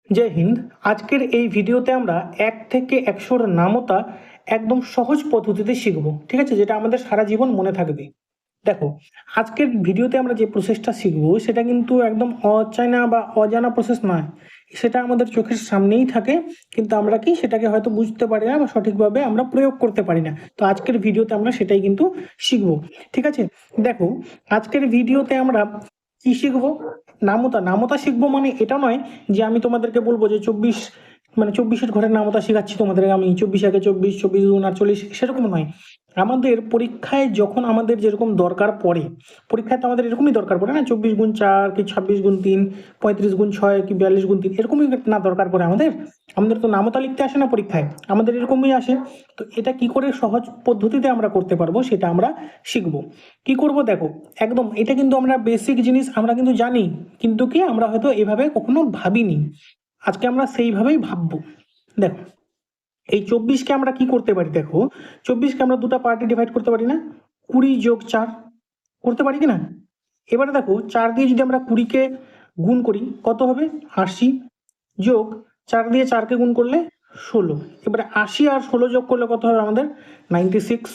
জয় হিন্দ। আজকের এই ভিডিওতে আমরা 1 থেকে 100-র নামতা একদম সহজ পদ্ধতিতে শিখব, ঠিক আছে, যেটা আমাদের সারা জীবন মনে থাকবে। দেখো, আজকের ভিডিওতে আমরা যে প্রসেসটা শিখব সেটা কিন্তু একদম অচেনা বা অজানা প্রসেস নয়। সেটা আমাদের চোখের সামনেই থাকে, কিন্তু আমরা কি সেটাকে হয়তো বুঝতে পারি না বা সঠিকভাবে আমরা প্রয়োগ করতে পারি না। তো আজকের ভিডিওতে আমরা সেটাই কিন্তু শিখব, ঠিক আছে। দেখো, আজকের ভিডিওতে আমরা কি শিখবো? নামতা। নামতা শিখবো মানে এটা নয় যে আমি তোমাদেরকে বলবো যে 24 মানে 24-এর ঘরের নামতা শেখাচ্ছি তোমাদের, আমি 24 একে 24, 24 গুণ 48, সেরকম নয়। আমাদের পরীক্ষায় যখন আমাদের যেরকম দরকার পড়ে, পরীক্ষায় তো আমাদের এরকমই দরকার পড়ে না, 24 গুণ 4 কি 26 গুণ 3, 35 গুণ 6 কি 42 গুণ 3, এরকমই না দরকার পড়ে আমাদের। আমাদের তো নামতা লিখতে আসে না পরীক্ষায়, আমাদের এরকমই আসে। তো এটা কি করে সহজ পদ্ধতিতে আমরা করতে পারবো সেটা আমরা শিখবো। কি করব দেখো, একদম এটা কিন্তু আমরা বেসিক জিনিস আমরা কিন্তু জানি, কিন্তু কি আমরা হয়তো এভাবে কখনো ভাবিনি। আজকে আমরা সেইভাবেই ভাববো। দেখো, এই 24-কে আমরা কি করতে পারি? দেখো, 24-কে আমরা দুটো পার্টে ডিভাইড করতে পারি না? 20 + 4 করতে পারি কি না? এবারে দেখো, 4 দিয়ে যদি আমরা 20-কে গুণ করি কত হবে? 80, যোগ 4 দিয়ে 4-কে গুণ করলে 16। এবারে 80 আর 16 যোগ করলে কত হবে আমাদের? 96।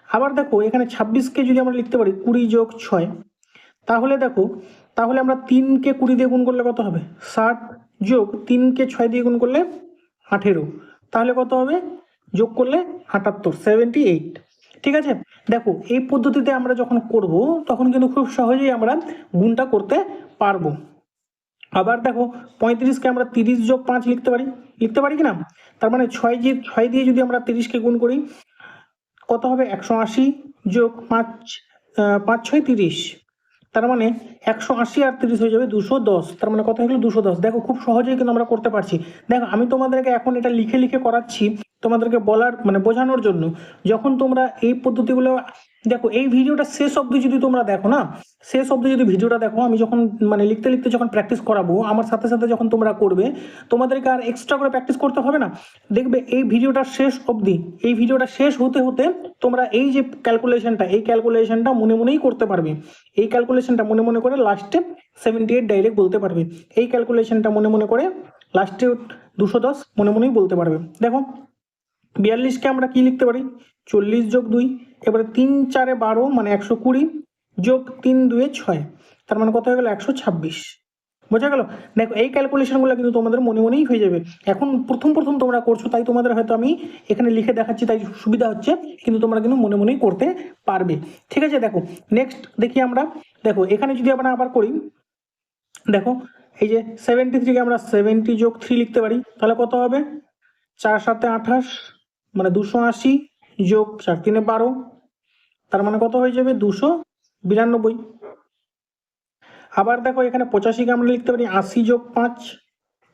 আবার দেখো, এখানে 26-কে যদি আমরা লিখতে পারি 20 + 6, তাহলে দেখো, তাহলে আমরা 3-কে 20 দিয়ে গুণ করলে কত হবে? 60, যোগ 3-কে 6 দিয়ে গুণ করলে 18, তাহলে কত হবে? যোগ করলে 78, 78। ঠিক আছে। দেখো, এই পদ্ধতিতে আমরা যখন করব তখন কিন্তু খুব সহজেই আমরা গুণটা করতে পারবো। আবার দেখো, 35-কে আমরা 30 + 5 লিখতে পারি কি না? তার মানে 6 দিয়ে যদি আমরা 30-কে গুণ করি কত হবে? 180, যোগ 5, 5 × 6 = 30, তার মানে 180 আর 30 হয়ে যাবে 210, তার মানে কত হয়ে গেল? 210। দেখো, খুব সহজেই কিন্তু আমরা করতে পারছি। দেখো, আমি তোমাদেরকে এখন এটা লিখে লিখে করাচ্ছি তোমাদেরকে বলার মানে বোঝানোর জন্য। যখন তোমরা এই পদ্ধতিগুলো দেখো, এই ভিডিওটা শেষ অবধি যদি তোমরা দেখো না, শেষ অবধি যদি ভিডিওটা দেখো, আমি যখন মানে লিখতে লিখতে যখন প্র্যাকটিস করাবো আমার সাথে সাথে যখন তোমরা করবে, তোমাদেরকে আর এক্সট্রা করে প্র্যাকটিস করতে হবে না। দেখবে এই ভিডিওটা শেষ অবধি, এই ভিডিওটা শেষ হতে হতে তোমরা এই যে ক্যালকুলেশনটা, এই ক্যালকুলেশনটা মনে মনেই করতে পারবে। এই ক্যালকুলেশনটা মনে মনে করে লাস্টে 78 ডাইরেক্ট বলতে পারবে। এই ক্যালকুলেশনটা মনে মনে করে লাস্টে 210 মনে মনেই বলতে পারবে। দেখো, 42-কে আমরা কি লিখতে পারি? 40 + 2, এবারে 3 × 4 = 12 মানে 120, যোগ 3 × 2 = 6, তার মানে কত হয়ে গেল? 126। বোঝা গেল? দেখো, এই ক্যালকুলেশনগুলো কিন্তু তোমাদের মনে মনেই হয়ে যাবে। এখন প্রথম প্রথম তোমরা করছো তাই তোমাদের হয়তো আমি এখানে লিখে দেখাচ্ছি তাই সুবিধা হচ্ছে, কিন্তু তোমরা কিন্তু মনে মনেই করতে পারবে। ঠিক আছে। দেখো, নেক্সট দেখি আমরা। দেখো, এখানে যদি আমরা আবার করি, দেখো এই যে 73-কে আমরা 70 + 3 লিখতে পারি, তাহলে কত হবে? 4 × 7 = 28, মানে 280, যোগ 4 × 3 = 12, তার মানে কত হয়ে যাবে? 292। আবার দেখো, এখানে 85-কে আমরা লিখতে পারি 80 + 5,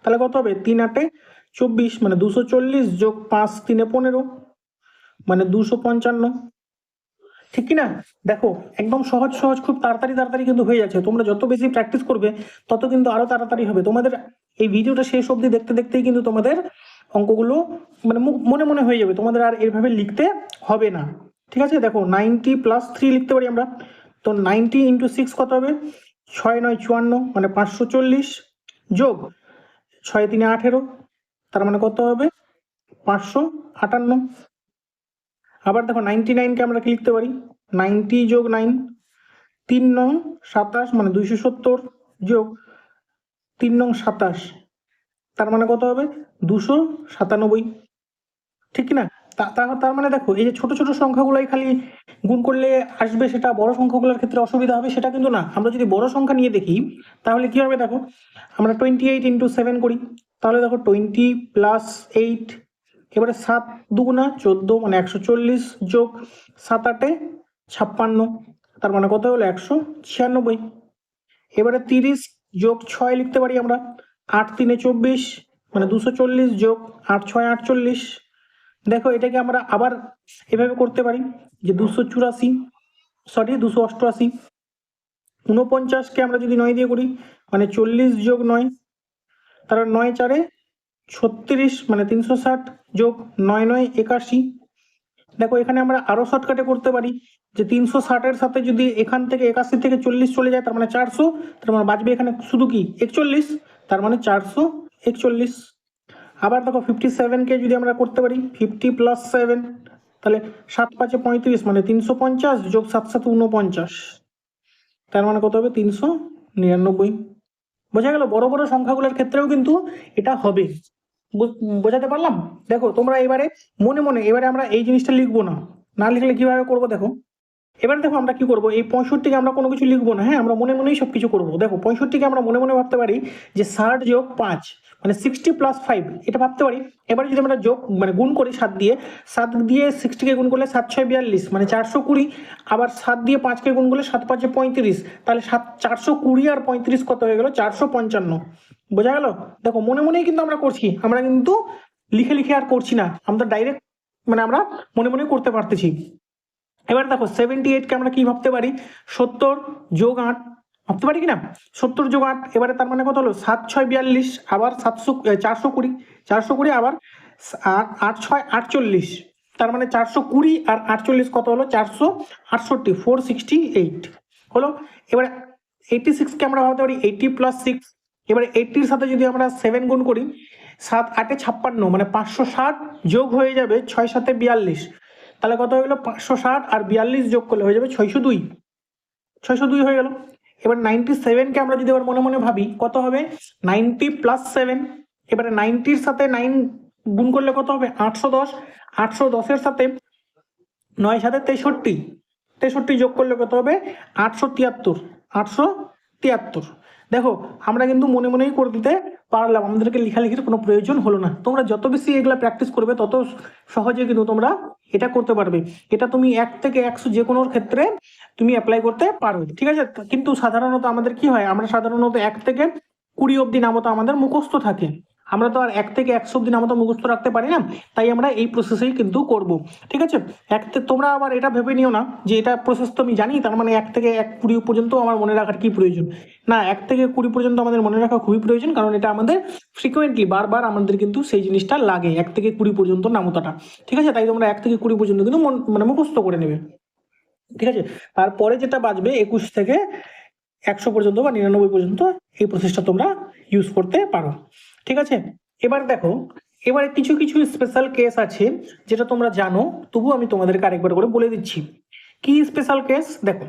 তাহলে কত হবে? 3 × 8 = 24, মানে 240, যোগ 5 × 3 = 15, মানে 255। ঠিক কি না? দেখো, একদম সহজ সহজ, খুব তাড়াতাড়ি তাড়াতাড়ি কিন্তু হয়ে যাচ্ছে। তোমরা যত বেশি প্র্যাকটিস করবে তত কিন্তু আরো তাড়াতাড়ি হবে। তোমাদের এই ভিডিওটা শেষ অবধি দেখতে দেখতেই কিন্তু তোমাদের অঙ্কগুলো মানে মনে মনে হয়ে যাবে, তোমাদের আর এভাবে লিখতে হবে না। ঠিক আছে। দেখো, 90 + 3 লিখতে পারি আমরা, তো 90 × 6 কত হবে? 6 × 9 = 54, মানে 540, যোগ 6 × 3 = 18, তার মানে কত হবে? 558। আবার দেখো, 99-কে আমরা কি লিখতে পারি? 90 + 9, 3 × 9 = 27, মানে 270, যোগ 3 × 9 = 27, তার মানে কত হবে? 297। ঠিক না? তার মানে দেখো, এই যে ছোট ছোট সংখ্যাগুলোই খালি গুণ করলে আসবে, সেটা বড় সংখ্যাগুলোর ক্ষেত্রে অসুবিধা হবে সেটা কিন্তু না। আমরা যদি বড় সংখ্যা নিয়ে দেখি তাহলে কি হবে? দেখো, আমরা 28 × 7 করি, তাহলে দেখো 20 + 8, এবারে 7 × 2 = 14, মানে 140, যোগ 7 × 8 = 56, তার মানে কত হলো? 196। এবারে 30 + 6 লিখতে পারি আমরা, 8 × 3 = 24, মানে 240, যোগ 8 × 6 = 48। দেখো, এটাকে আমরা আবার এভাবে করতে পারি যে 288। 49-কে আমরা যদি 9 দিয়ে করি, মানে 40 + 9, তার 9 × 4 = 36, মানে 360, যোগ 9 × 9 = 81। দেখো, এখানে আমরা আরো শর্টকাটে করতে পারি যে 360-এর সাথে যদি এখান থেকে 81 থেকে 40 চলে যায়, তার মানে 400, তার মানে বাঁচবে এখানে শুধু কি 41, তার মানে 441। 41। আবার দেখো 57কে যদি আমরা করতে পারি 50 + 7, তাহলে 7 × 5 = 35, মানে 350 যোগ 7 × 7 = 49, তার মানে কত হবে 399। বোঝা গেল? বড় বড় সংখ্যাগুলোর ক্ষেত্রেও কিন্তু এটা হবে। বোঝাতে পারলাম? দেখো তোমরা এবারে মনে মনে এবারে আমরা এই জিনিসটা লিখবো না, না লিখলে কিভাবে করবো দেখো। এবার দেখো আমরা কি করবো, এই 65কে আমরা কোনো কিছু লিখবো না, হ্যাঁ আমরা মনে মনেই সব কিছু করবো। দেখো 65কে আমরা মনে মনে ভাবতে পারি যে 60 যোগ 5, মানে 60 + 5, এটা ভাবতে পারি। এবারে যদি আমরা যোগ মানে গুণ করি 7 দিয়ে, 7 দিয়ে 60কে গুণ করলে 7 × 6 = 42, মানে 420। আবার 7 দিয়ে 5কে গুণ করলে 7 × 5 = 35, তাহলে 420 আর 35 কত হয়ে গেল 455। বোঝা গেল? দেখো মনে মনেই কিন্তু আমরা করছি, আমরা কিন্তু লিখে লিখে আর করছি না, আমরা ডাইরেক্ট মানে আমরা মনে মনে করতে পারতেছি। এবার দেখো 78কে আমরা কি ভাবতে পারি, 70 যোগ 8 ভাবতে পারি কিনা, 70 যোগ 8, এবারে তার মানে কত হলো 7 × 6 = 42, আবার 420, 420 আবার 8 × 6 = 48, তার মানে 420 আর 48 কত হলো 468, 468 হলো। এবারে 86কে আমরা ভাবতে পারি 80 + 6, এবারে 80-র সাথে যদি আমরা 7 গুণ করি, 7 × 8 = 56, মানে 560 যোগ হয়ে যাবে 6 × 7 = 42, তাহলে কত হয়ে গেল 560 আর 42 যোগ করলে হয়ে যাবে 602, 602 হয়ে গেল। এবার 97কে আমরা যদি আবার মনে মনে ভাবি কত হবে 90 + 7, এবারে 90-র সাথে 9 গুণ করলে কত হবে 810, 810-এর সাথে 9 × 7 = 63, 63 যোগ করলে কত হবে 873, 873। দেখো আমরা কিন্তু মনে মনেই করে দিতে পারলাম, আমাদেরকে লেখালেখির কোনো প্রয়োজন হলো না। তোমরা যত বেশি এগুলা প্র্যাকটিস করবে তত সহজে কিন্তু তোমরা এটা করতে পারবে। এটা তুমি 1 থেকে 100 যে কোনো ক্ষেত্রে তুমি অ্যাপ্লাই করতে পারবে, ঠিক আছে। কিন্তু সাধারণত আমাদের কি হয়, আমরা সাধারণত 1 থেকে 20 অবধি নামতা আমাদের মুখস্থ থাকে, আমরা তো আর 1 থেকে 100 অবধি নামতা মুখস্থ রাখতে পারি না, তাই আমরা এই প্রসেসেই কিন্তু করব, ঠিক আছে। তোমরা আবার এটা ভেবে নিও না যে এটা প্রসেস তো আমি জানি, তার মানে 1 থেকে 20 পর্যন্ত আমার মনে রাখার কি প্রয়োজন। না, 1 থেকে 20 পর্যন্ত আমাদের মনে রাখা খুবই প্রয়োজন, কারণ এটা আমাদের ফ্রিকোয়েন্টলি বারবার আমাদের কিন্তু সেই জিনিসটা লাগে 1 থেকে 20 পর্যন্ত নামতাটা, ঠিক আছে। তাই তোমরা 1 থেকে 20 পর্যন্ত কিন্তু মানে মুখস্থ করে নেবে, ঠিক আছে। তারপরে যেটা বাজবে 21 থেকে 100 পর্যন্ত বা 99 পর্যন্ত এই প্রসেসটা তোমরা ইউজ করতে পারো, ঠিক আছে। এবার দেখো, এবারে কিছু কিছু স্পেশাল কেস আছে যেটা তোমরা জানো, তবু আমি তোমাদেরকে আরেকবার করে বলে দিচ্ছি। কি স্পেশাল কেস? দেখো,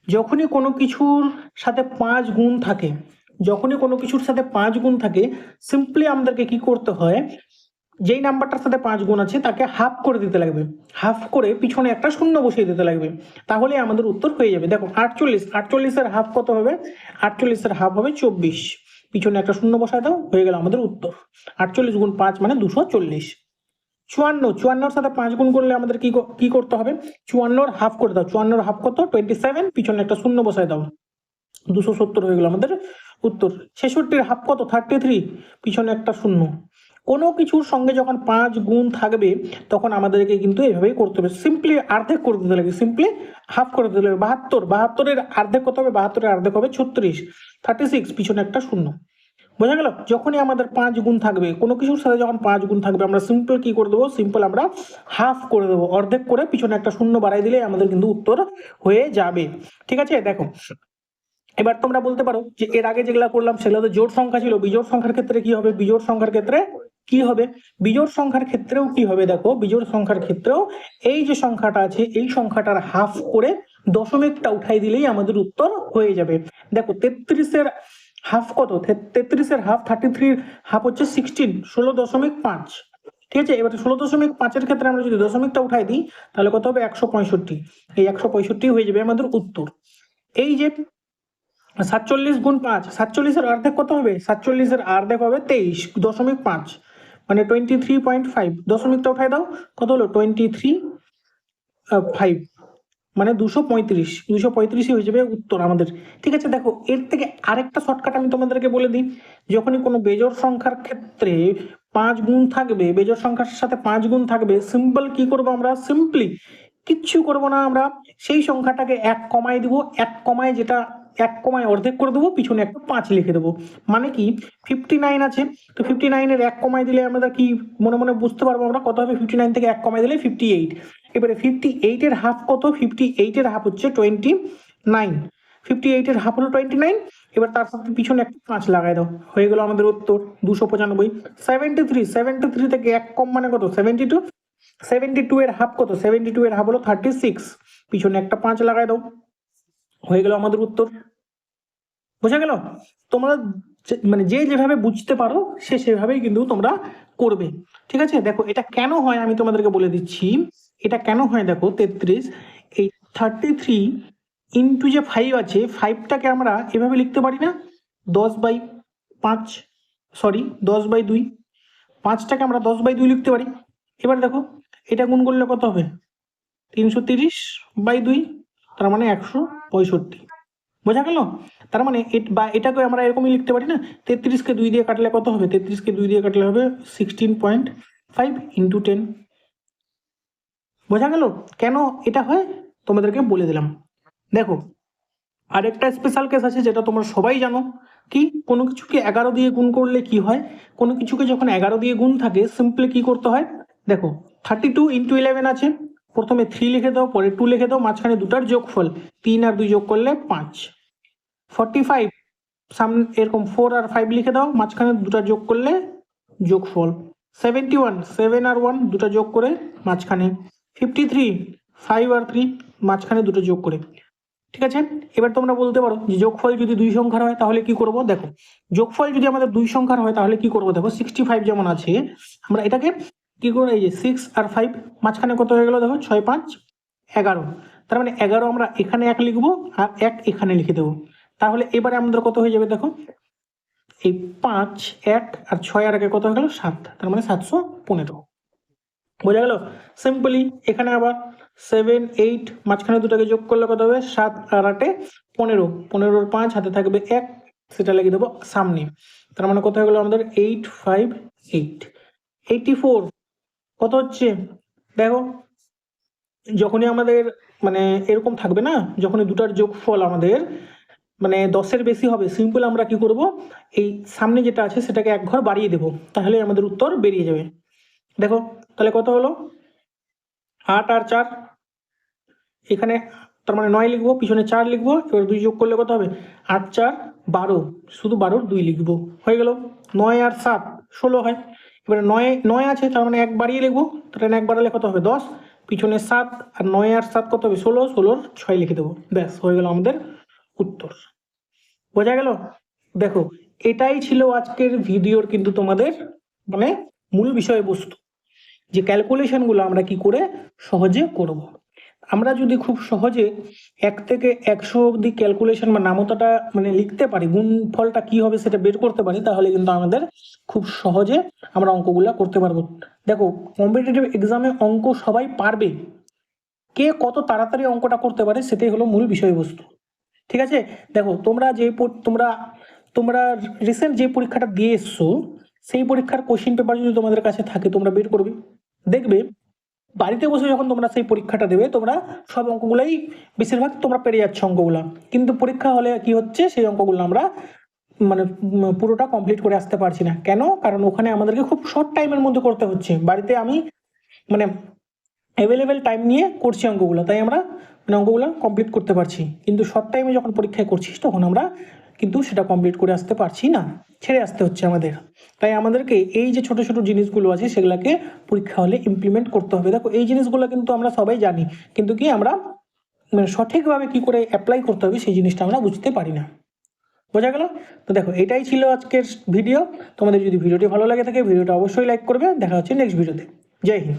যখনই কোনো কিছুর সাথে 5 গুণ থাকে, যখনই কোনো কিছুর সাথে 5 গুণ থাকে, সিম্পলি আমাদেরকে কি করতে হয়, যেই নাম্বারটার সাথে 5 গুণ আছে তাকে হাফ করে দিতে লাগবে, হাফ করে পিছনে একটা শূন্য বসিয়ে দিতে লাগবে, তাহলে আমাদের উত্তর হয়ে যাবে। দেখো 48, 48-এর হাফ কত হবে, 48-এর হাফ হবে 24, পিছনে একটা শূন্য বসায় দাও, হয়ে গেল আমাদের উত্তর। 48 × 5 মানে 240। 54, 54-এর সাথে 5 গুণ করলে আমাদের কি করতে হবে, 54-এর হাফ করে দাও, 54-এর হাফ কত 27, পিছনে একটা শূন্য বসায় দাও, 270 হয়ে গেল আমাদের উত্তর। 66-এর হাফ কত 33, পিছনে একটা শূন্য। কোনো কিছুর সঙ্গে যখন 5 গুণ থাকবে তখন আমাদেরকে কিন্তু এভাবেই করতে হবে, সিম্পলি অর্ধেক করে দিতে লাগে, সিম্পলি হাফ করে দিতে লাগে। 72, 72-এর অর্ধেক কত হবে, 72-এর অর্ধেক হবে 36, 36, পিছনে একটা শূন্য। বোঝা গেল? যখনই আমাদের 5 গুণ থাকবে, কোনো কিছুর সাথে যখন 5 গুণ থাকবে, আমরা সিম্পল কি করে দেবো, সিম্পল আমরা হাফ করে দেবো, অর্ধেক করে পিছনে একটা শূন্য বাড়াই দিলে আমাদের কিন্তু উত্তর হয়ে যাবে, ঠিক আছে। দেখো এবার তোমরা বলতে পারো যে এর আগে যেগুলা করলাম সেগুলো তো জোড় সংখ্যা ছিল, বিজোড় সংখ্যার ক্ষেত্রে কি হবে, বিজোড় সংখ্যার ক্ষেত্রে কি হবে, বিজোড় সংখ্যার ক্ষেত্রেও কি হবে, দেখো বিজোড় সংখ্যার ক্ষেত্রেও এই যে সংখ্যাটা আছে এই সংখ্যাটার হাফ করে দশমিকটা উঠাই দিলেই আমাদের উত্তর হয়ে যাবে। দেখো 33-এর হাফ কত, 33-এর হাফ 33-এর হাফ হচ্ছে 16, 16.5, ঠিক আছে। এবার 16.5-এর ক্ষেত্রে আমরা যদি দশমিকটা উঠাই দিই তাহলে কত হবে 165, এই 165 হয়ে যাবে আমাদের উত্তর। এই যে 47 × 5, 47-এর অর্ধেক কত হবে, 47-এর অর্ধেক হবে 23.5, মানে 23.5, দশমিকটা উঠাই দাও কত হলো 23.5, মানে 235 হয়ে যাবে উত্তর আমাদের, ঠিক আছে। দেখো এর থেকে আরেকটা শর্টকাট আমি তোমাদেরকে বলে দিই, যখনই কোনো বেজোড় সংখ্যার ক্ষেত্রে 5 গুণ থাকবে, বেজোড় সংখ্যার সাথে 5 গুণ থাকবে, সিম্পল কি করব আমরা, সিম্পলি কিচ্ছু করব না, আমরা সেই সংখ্যাটাকে 1 কমায় দিব, 1 কমায় যেটা 1 কমায় অর্ধেক করে দেবো, পিছনে একটা 5 লিখে দেবো, মানে কি 59 আছে, তো 59-এর 1 কমায় দিলে আমরা কি মনে মনে বুঝতে পারবো আমরা কত হবে, 59 থেকে 1 কমায় দিলে 58। এবারে 58-এর হাফ কত, 58-এর হাফ হচ্ছে 29, 58-এর হাফ হলো 29, এবার তার সাথে পিছনে একটা 5 লাগাই দাও, হয়ে গেল আমাদের উত্তর 295। 73 থেকে 1 কম মানে কত? 72। 72-এর হাফ কত? 72-এর হাফ হলো 36, পিছনে একটা 5 লাগাই দাও, হয়ে গেল আমাদের উত্তর। বোঝা গেল? তোমরা মানে যে যেভাবে বুঝতে পারো সে সেভাবেই কিন্তু তোমরা করবে, ঠিক আছে? দেখো এটা কেন হয় আমি তোমাদেরকে বলে দিচ্ছি। এটা কেন হয় দেখো, 33, এই 33 ইন্টু যে 5 আছে, 5টাকে আমরা এভাবে লিখতে পারি না, 10/5, সরি 10/2, 5টাকে আমরা 10/2 লিখতে পারি। এবার দেখো এটা গুণ করলে কত হবে? 330/2, তার মানে 165। বোঝা গেল? তার মানে বা এটাকে আমরা এরকমই লিখতে পারি না, 33কে 2 দিয়ে কাটলে কত হবে? 33কে 2 দিয়ে কাটলে হবে 16.5 ইন্টু 10। বোঝা গেল কেন এটা হয়? তোমাদেরকে বলে দিলাম। দেখো আরেকটা স্পেশাল কেস আছে যেটা তোমরা সবাই জানো, কি কোনো কিছুকে 11 দিয়ে গুণ করলে কি হয়। কোনো কিছুকে যখন 11 দিয়ে গুণ থাকে সিম্পলি কি করতে হয়, দেখো 32 ইন্টু 11 আছে, প্রথমে 3 লিখে দাও, পরে 2 লিখে দাও, মাঝখানে দুটার যোগফল 3 আর 2 যোগ করলে 5। 45 সামনে এরকম 4 আর 5 লিখে দাও, মাঝখানে দুটা যোগ করলে যোগফল 71, 7 আর 1 দুটা যোগ করে মাঝখানে 53, 5 আর 3 মাঝখানে দুটো যোগ করে। ঠিক আছে, এবার তোমরা বলতে পারো যে যোগফল যদি 2 সংখ্যার হয় তাহলে কি করব। দেখো যোগফল যদি আমাদের 2 সংখ্যার হয় তাহলে কি করব, দেখো 65 যেমন আছে, আমরা এটাকে কি করবো, এই যে 6 আর 5 মাঝখানে কত হয়ে গেল, দেখো 6 5 11, তার মানে 11 আমরা এখানে 1 লিখবো আর 1 এখানে লিখে দেবো। তাহলে এবারে আমাদের কত হয়ে যাবে, দেখো এই 5 1 আর 6 আর 1 কত হয়ে গেল 7, তার মানে 715। বোঝা গেল? সিম্পলি এখানে আবার 7 8 মাঝখানে দুটাকে যোগ করলে কত হবে, 7 আর 8 15, 15 5 হাতে থাকবে 1, সেটা লিখে দেবো সামনে, তার মানে কত হয়ে গেল আমাদের 8 5 8। 84 কত হচ্ছে, দেখো যখনই আমাদের মানে এরকম থাকবে না, যখনই দুটার যোগফল আমাদের মানে 10-এর বেশি হবে, সিম্পল আমরা কি করব, এই সামনে যেটা আছে সেটাকে 1 ঘর বাড়িয়ে দেব, তাহলে আমাদের উত্তর বেরিয়ে যাবে। দেখো তাহলে কত হলো, 8 আর 4 এখানে, তার মানে 9 লিখবো, পিছনে 4 লিখবো, এবার 2 যোগ করলে কত হবে, 8 4 12, শুধু 12-র 2 লিখবো, হয়ে গেল। 9 আর 7 16 হয়, এবারে 9 আছে, তার মানে 1 বাড়িয়ে লিখবো, তাহলে 1 বাড়ালে কত হবে 10, পিছনে 7 আর 9 আর 7 কত হবে 16, 16-র 6 লিখে দেবো, ব্যাস হয়ে গেল আমাদের উত্তর। বোঝা গেল? দেখো এটাই ছিল আজকের ভিডিওর কিন্তু তোমাদের মানে মূল বিষয়বস্তু, যে ক্যালকুলেশনগুলো আমরা কি করে সহজে করব। আমরা যদি খুব সহজে 1 থেকে 100 অবধি ক্যালকুলেশন বা নামতাটা মানে লিখতে পারি, গুণফলটা কি হবে সেটা বের করতে পারি, তাহলে কিন্তু আমাদের খুব সহজে আমরা অঙ্কগুলো করতে পারবো। দেখো কম্পিটিটিভ এক্সামে অঙ্ক সবাই পারবে, কে কত তাড়াতাড়ি অঙ্কটা করতে পারে সেটাই হলো মূল বিষয়বস্তু। ঠিক আছে, দেখো তোমরা তোমরা তোমরা রিসেন্ট যে পরীক্ষাটা দিয়ে এসছো সেই পরীক্ষার কোশ্চেন পেপার যদি তোমাদের কাছে থাকে তোমরা বের করবে, দেখবে বাড়িতে বসে যখন তোমরা সেই পরীক্ষাটা দেবে তোমরা সব অঙ্কগুলাই বেশিরভাগ তোমরা পেরে যাচ্ছ অঙ্কগুলা, কিন্তু পরীক্ষা হলে কি হচ্ছে, সেই অঙ্কগুলো আমরা মানে পুরোটা কমপ্লিট করে আসতে পারছি না। কেন? কারণ ওখানে আমাদেরকে খুব শর্ট টাইমের মধ্যে করতে হচ্ছে, বাড়িতে আমি মানে অ্যাভেলেবেল টাইম নিয়ে করছি অঙ্কগুলো, তাই আমরা মানে অঙ্কগুলো কমপ্লিট করতে পারছি, কিন্তু শর্ট টাইমে যখন পরীক্ষায় করছিস তখন আমরা কিন্তু সেটা কমপ্লিট করে আসতে পারছি না, ছেড়ে আসতে হচ্ছে আমাদের। তাই আমাদেরকে এই যে ছোট ছোট জিনিসগুলো আছে সেগুলোকে পরীক্ষা হলে ইমপ্লিমেন্ট করতে হবে। দেখো এই জিনিসগুলো কিন্তু আমরা সবাই জানি, কিন্তু কি আমরা মানে সঠিকভাবে কি করে অ্যাপ্লাই করতে হবে সেই জিনিসটা আমরা বুঝতে পারি না। বোঝা গেল? তো দেখো এটাই ছিল আজকের ভিডিও। তোমাদের যদি ভিডিওটি ভালো লাগে থাকে ভিডিওটা অবশ্যই লাইক করবে। দেখা হচ্ছে নেক্সট ভিডিওতে। জয় হিন্দ।